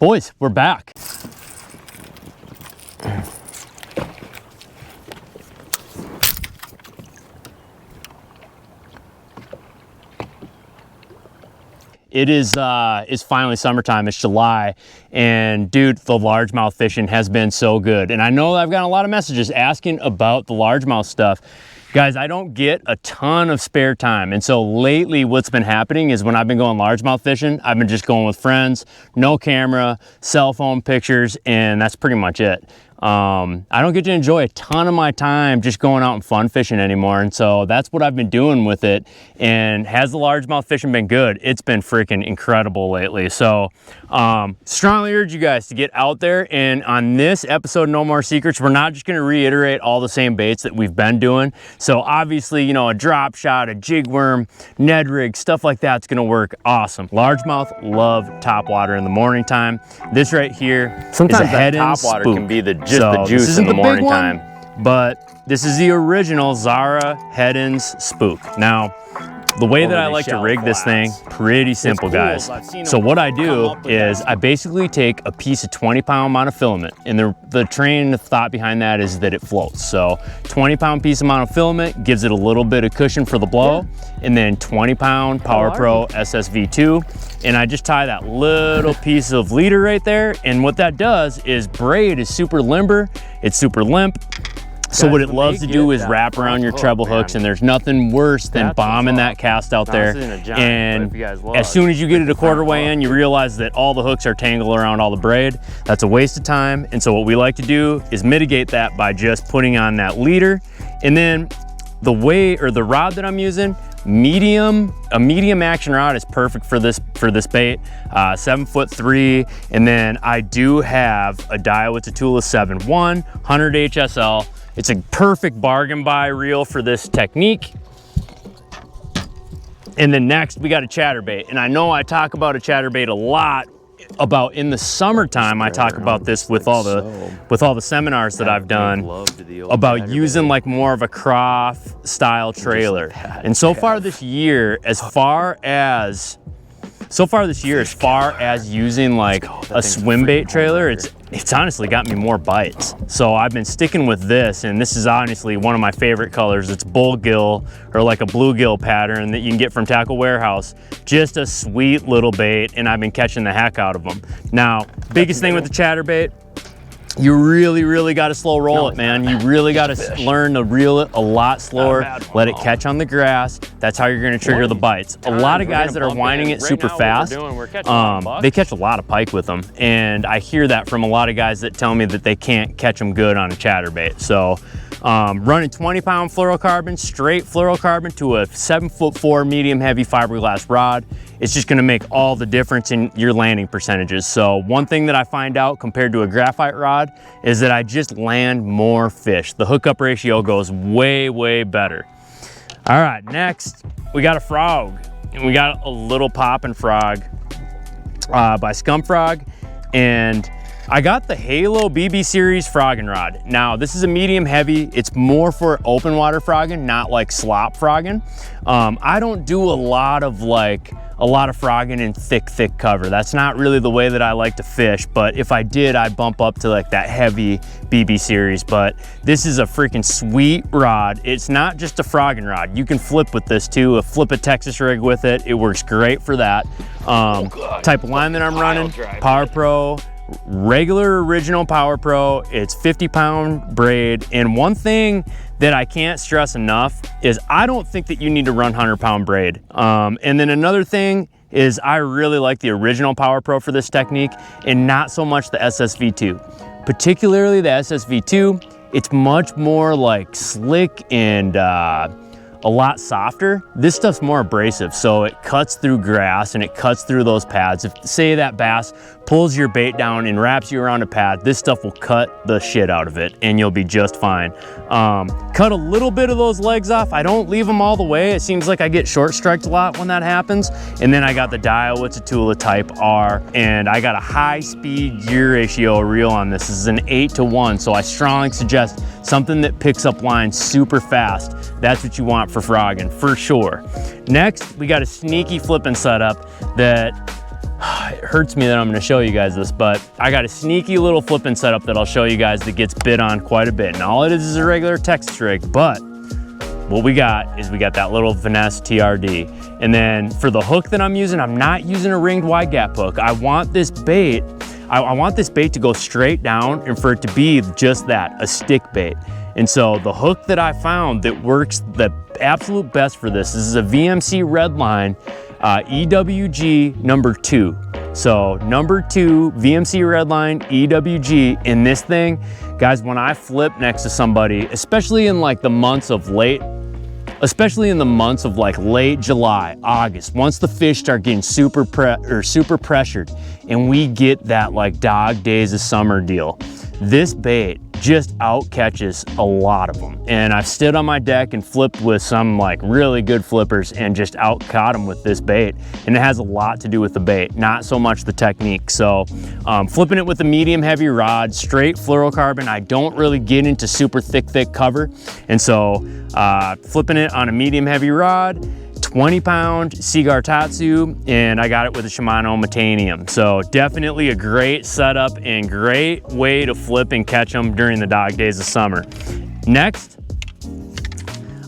Boys, we're back. It is it's finally summertime. It's July, and dude, the largemouth fishing has been so good. And I know I've gotten a lot of messages asking about the largemouth stuff. Guys, I don't get a ton of spare time. And so lately what's been happening is when I've been going largemouth fishing, I've been just going with friends, no camera, cell phone pictures, and that's pretty much it. I don't get to enjoy a ton of my time just going out and fun fishing anymore. And so that's what I've been doing with it. And has the largemouth fishing been good? It's been freaking incredible lately. So strongly urge you guys to get out there. And on this episode, No More Secrets, we're not just going to reiterate all the same baits that we've been doing. So obviously, you know, a drop shot, a jig worm, Ned rig, stuff like that's going to work awesome. Largemouth love topwater in the morning time. This right here sometimes is a topwater HeadensSpook. can be just the juice in the morning time. But this is the original Zara HeadensSpook. Now, the way that I like to rig this thing, pretty simple, guys. So what I do is I basically take a piece of 20-pound monofilament, and the train of thought behind that is that it floats. So 20-pound piece of monofilament gives it a little bit of cushion for the blow, and then 20-pound PowerPro SSV2, and I just tie that little piece of leader right there, and what that does is braid is super limber, it's super limp. So what it loves to do is wrap around your treble hooks, and there's nothing worse than bombing that cast out there. And as soon as you get it a quarter way in, you realize that all the hooks are tangled around all the braid. That's a waste of time. And so what we like to do is mitigate that by just putting on that leader. And then the rod that I'm using, a medium action rod is perfect for this bait, 7'3", and then I do have a Daiwa Tatula 7.1 100 HSL. It's a perfect bargain buy reel for this technique. And then next we got a chatterbait, and I know I talk about a chatterbait a lot. About in the summertime, I talk about this with all the seminars that I've done about using like more of a Croft style trailer. And so far this year, as far as using like a swim bait trailer, it's honestly got me more bites. So I've been sticking with this, and this is honestly one of my favorite colors. It's bullgill, or like a bluegill pattern that you can get from Tackle Warehouse. Just a sweet little bait, and I've been catching the heck out of them. Now, biggest thing with the chatterbait, you really got to slow roll it, man. You really got to learn to reel it a lot slower, let it catch on the grass. That's how you're going to trigger the bites. A lot of guys that are winding it super fast, they catch a lot of pike with them. And I hear that from a lot of guys that tell me that they can't catch them good on a chatterbait. So running 20-pound fluorocarbon, straight fluorocarbon to a 7'4" medium heavy fiberglass rod, it's just gonna make all the difference in your landing percentages. So one thing that I find out compared to a graphite rod is that I just land more fish. The hookup ratio goes way better. All right, next we got a frog, and we got a little poppin' frog by Scum Frog, and I got the Halo BB Series frogging rod. Now, this is a medium heavy. It's more for open water frogging, not like slop frogging. I don't do a lot of frogging in thick cover. That's not really the way that I like to fish, but if I did, I'd bump up to like that heavy BB Series. But this is a freaking sweet rod. It's not just a frogging rod. You can flip with this too, flip a Texas rig with it. It works great for that. Type of line that I'm running, PowerPro, regular original PowerPro. It's 50-pound braid, and one thing that I can't stress enough is I don't think that you need to run 100-pound braid. And then another thing is I really like the original PowerPro for this technique, and not so much the SSV2. Particularly the SSV2, it's much more like slick and a lot softer. This stuff's more abrasive, so it cuts through grass and it cuts through those pads. If, say, that bass pulls your bait down and wraps you around a pad, this stuff will cut the shit out of it and you'll be just fine. Cut a little bit of those legs off. I don't leave them all the way. It seems like I get short striked a lot when that happens. And then I got the Daiwa Tatula Type R, and I got a high speed gear ratio reel on this. This is an 8-to-1, so I strongly suggest something that picks up lines super fast. That's what you want for frogging, for sure. Next, we got a sneaky flipping setup that hurts me that I'm gonna show you guys this, but I got a sneaky little flipping setup that I'll show you guys that gets bit on quite a bit. And all it is a regular Texas rig, but what we got is we got that little finesse TRD. And then for the hook that I'm using, I'm not using a ringed wide gap hook. I want this bait, I want this bait to go straight down and for it to be just that, a stick bait. And so the hook that I found that works the absolute best for this is a VMC Redline EWG number 2. So number 2 VMC Redline EWG. In this thing, guys, when I flip next to somebody, especially in like the months of late July, August, once the fish start getting super pressured and we get that like dog days of summer deal, this bait just out catches a lot of them. And I've stood on my deck and flipped with some like really good flippers and just out caught them with this bait. And it has a lot to do with the bait, not so much the technique. So flipping it with a medium heavy rod, straight fluorocarbon. I don't really get into super thick cover. And so flipping it on a medium heavy rod, 20-pound Seaguar Tatsu, and I got it with a Shimano Metanium. So definitely a great setup and great way to flip and catch them during the dog days of summer. Next,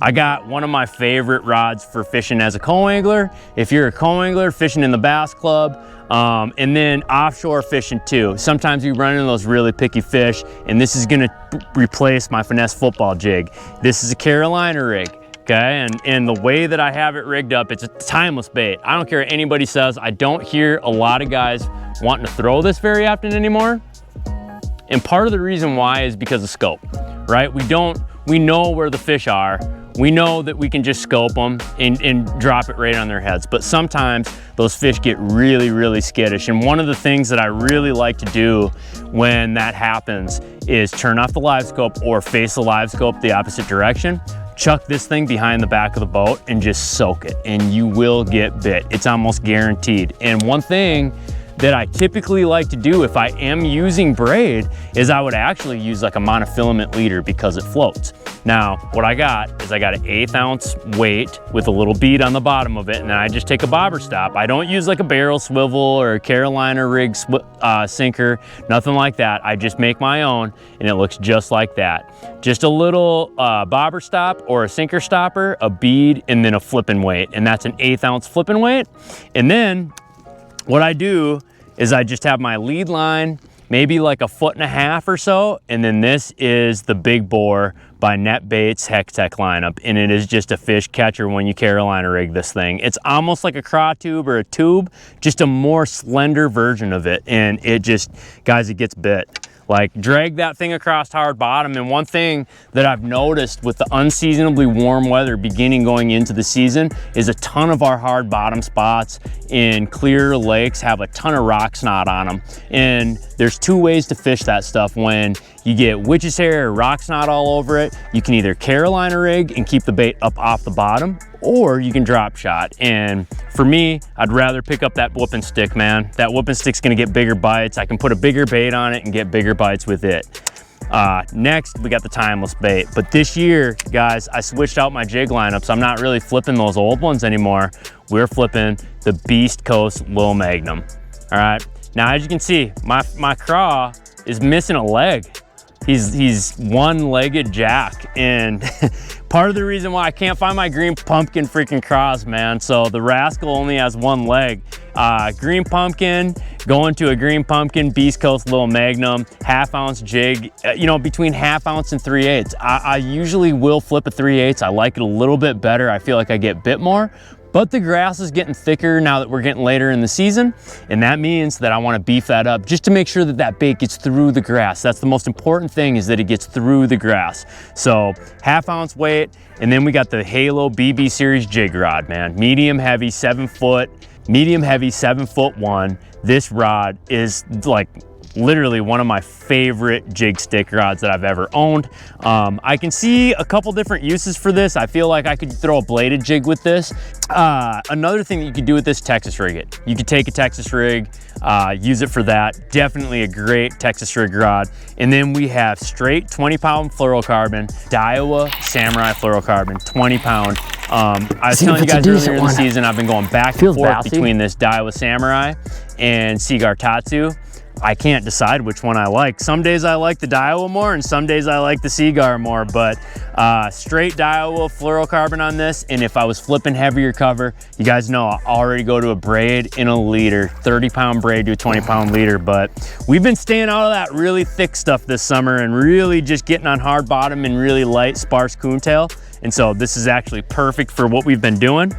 I got one of my favorite rods for fishing as a co-angler. If you're a co-angler fishing in the Bass Club, and then offshore fishing too. Sometimes you run into those really picky fish, and this is gonna replace my finesse football jig. This is a Carolina rig. Okay, and the way that I have it rigged up, it's a timeless bait. I don't care what anybody says. I don't hear a lot of guys wanting to throw this very often anymore. And part of the reason why is because of scope, right? We know where the fish are. We know that we can just scope them and drop it right on their heads. But sometimes those fish get really skittish. And one of the things that I really like to do when that happens is turn off the live scope or face the live scope the opposite direction. Chuck this thing behind the back of the boat and just soak it, and you will get bit. It's almost guaranteed. And one thing that I typically like to do if I am using braid is I would actually use like a monofilament leader because it floats. Now, what I got is I got an 1/8 ounce weight with a little bead on the bottom of it, and then I just take a bobber stop. I don't use like a barrel swivel or a Carolina rig sinker, nothing like that. I just make my own, and it looks just like that. Just a little bobber stop or a sinker stopper, a bead, and then a flipping weight, and that's an 1/8 ounce flipping weight. And then what I do is I just have my lead line, maybe like 1.5 feet or so, and then this is the Big Bore by Net Baits Hex Tech lineup, and it is just a fish catcher when you Carolina rig this thing. It's almost like a craw tube or a tube, just a more slender version of it, and it just, guys, it gets bit. Like, drag that thing across hard bottom. And one thing that I've noticed with the unseasonably warm weather going into the season is a ton of our hard bottom spots in clear lakes have a ton of rock snot on them. And there's 2 ways to fish that stuff. When you get witch's hair or rock snot all over it, you can either Carolina rig and keep the bait up off the bottom, or you can drop shot. And for me, I'd rather pick up that whooping stick, man. That whooping stick's gonna get bigger bites. I can put a bigger bait on it and get bigger bites with it. Next, we got the timeless bait. But this year, guys, I switched out my jig lineups. I'm not really flipping those old ones anymore. We're flipping the Beast Coast Lil Magnum. All right, now as you can see, my craw is missing a leg. He's one-legged jack, and part of the reason why I can't find my green pumpkin freaking craws, man. So the rascal only has 1 leg. Green pumpkin, going to a green pumpkin, Beast Coast Little Magnum, 1/2 ounce jig, you know, between 1/2 ounce and 3/8. I usually will flip a 3/8. I like it a little bit better. I feel like I get bit more. But the grass is getting thicker now that we're getting later in the season, and that means that I want to beef that up just to make sure that that bait gets through the grass. That's the most important thing, is that it gets through the grass. So 1/2 ounce weight, and then we got the Halo BB Series jig rod, man. Medium heavy, 7 foot, medium heavy, 7'1". This rod is like literally one of my favorite jig stick rods that I've ever owned. I can see a couple different uses for this. I feel like I could throw a bladed jig with this. Another thing that you could do with this, Texas rig it. You could take a Texas rig, use it for that. Definitely a great Texas rig rod. And then we have straight 20-pound fluorocarbon, Daiwa Samurai fluorocarbon, 20-pound. I was telling you guys earlier in the season, I've been going back and forth between this Daiwa Samurai and Seaguar Tatsu. I can't decide which one I like. Some days I like the Daiwa more and some days I like the Seaguar more, but straight Daiwa fluorocarbon on this. And if I was flipping heavier cover, you guys know I already go to a braid in a leader, 30-pound braid to a 20-pound leader, but we've been staying out of that really thick stuff this summer and really just getting on hard bottom and really light sparse coontail. And so this is actually perfect for what we've been doing.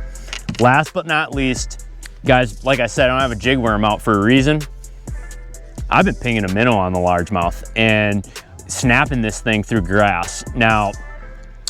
Last but not least, guys, like I said, I don't have a jig worm out for a reason. I've been pinging a minnow on the largemouth and snapping this thing through grass. Now,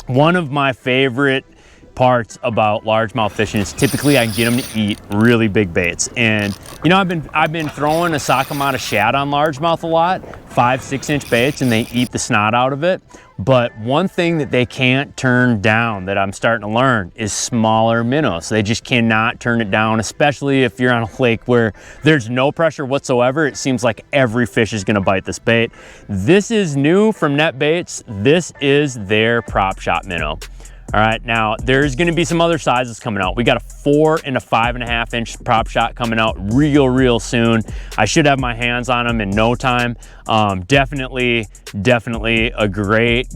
one of my favorite parts about largemouth fishing is typically I can get them to eat really big baits. And you know, I've been throwing a Sakamata shad on largemouth a lot, 5-6 inch baits, and they eat the snot out of it. But one thing that they can't turn down that I'm starting to learn is smaller minnows. They just cannot turn it down, especially if you're on a lake where there's no pressure whatsoever. It seems like every fish is gonna bite this bait. This is new from Net Baits. This is their prop shot minnow. All right, now there's gonna be some other sizes coming out. We got a 4 and a 5.5 inch prop shot coming out real soon. I should have my hands on them in no time. Definitely a great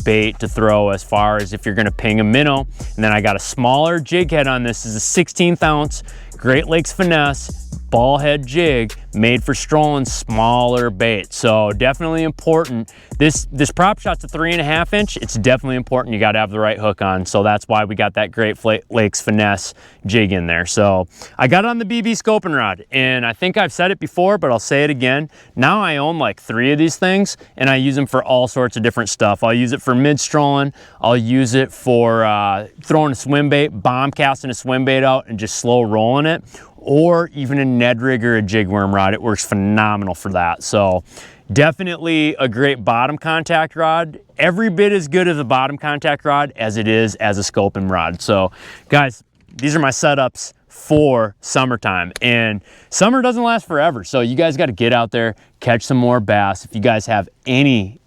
bait to throw as far as if you're gonna ping a minnow. And then I got a smaller jig head on this. This is a 16th ounce Great Lakes Finesse ball head jig made for strolling smaller bait. So definitely important. This prop shot's a 3.5 inch. It's definitely important. You got to have the right hook on. So that's why we got that Great Lakes Finesse jig in there. So I got it on the BB scoping rod, and I think I've said it before, but I'll say it again. Now I own like 3 of these things, and I use them for all sorts of different stuff. I'll use it for mid strolling. I'll use it for throwing a swim bait, bomb casting a swim bait out and just slow rolling it, or even a Ned rig or a jig worm rod. It works phenomenal for that. So definitely a great bottom contact rod. Every bit as good as a bottom contact rod as it is as a scoping rod. So guys, these are my setups for summertime, and summer doesn't last forever. So you guys got to get out there, catch some more bass. If you guys have any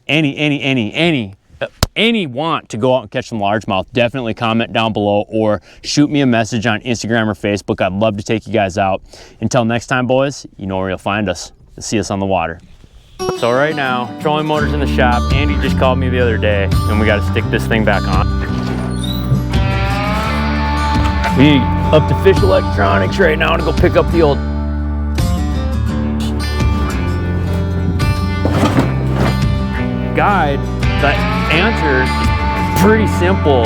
want to go out and catch some largemouth, definitely comment down below or shoot me a message on Instagram or Facebook. I'd love to take you guys out. Until next time, boys, you know where you'll find us. You'll see us on the water. So right now, trolling motor's in the shop. Andy just called me the other day and we got to stick this thing back on. We up to Fish Electronics right now to go pick up the old guide. The answer is pretty simple.